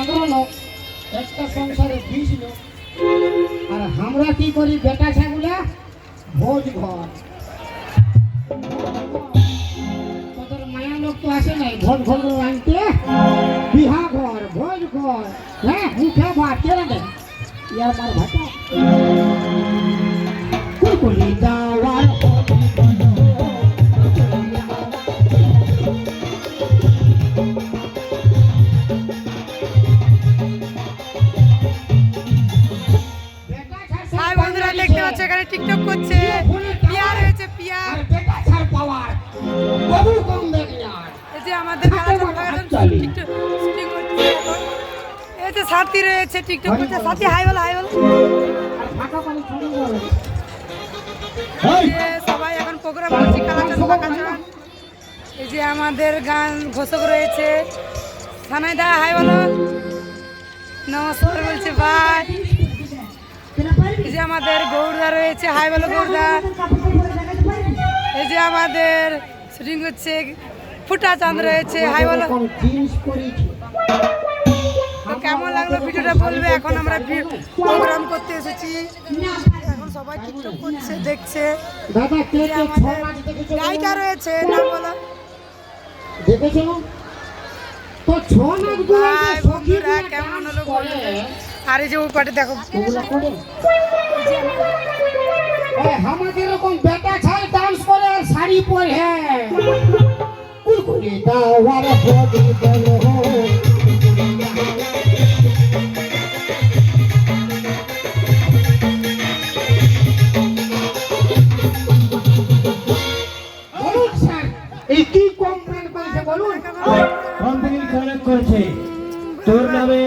15 লোক, একটা সংসারে 20 লোক। আর আমরা কি করি বেটা ছাগুলা ভোজ ঘর। তোদের মায়া লোক তো আসে নাই ভোজ ঘর আনতে, বিহা ঘর ভোজ ঘর, হ্যাঁ মুখে ভাত কেড়ে দেয় ইয়ার মার ভাতা কুকুলি যাওয়ার দেখতে পাচ্ছ এখানে টিকটক করছে, পিয়া রয়েছে পিয়া। এই যে আমাদের টিকটক শুটিং করছে, এই যে সাথী রয়েছে টিকটক করছে। সাথী হাই বলো, হাই বলো। সবাই এখন প্রোগ্রাম করছি কালাচান পাকাচান। এই যে আমাদের গান ঘোষক রয়েছে সানাই দা, হাই বলো, নমস্কার বলছে ভাই। এই যে আমাদের গৌরদা রয়েছে, হাই বলো গৌরদা। এই যে আমাদের শুটিং করছে ফুটা চাঁদ রয়েছে, হাই বলো। তো কেমন লাগলো ভিডিওটা বলবে। এখন আমরা প্রোগ্রাম করতে এসেছি, এখন সবাই টিকটক করছে দেখছে। গায়িকা রয়েছে, নাম বলো। বন্ধুরা কেমন হলো বলবে। আর এই যে ওই পাটে দেখো আমাদের এরকম বেটা ছাই ডান্স করে আর শাড়ি পরে, হ্যাঁ কুলকুলি দাওয়ার বডি বলো। বলুন স্যার এই কি কমপ্লেন করেছে বলুন। কমপ্লেন করেছে তোর নামে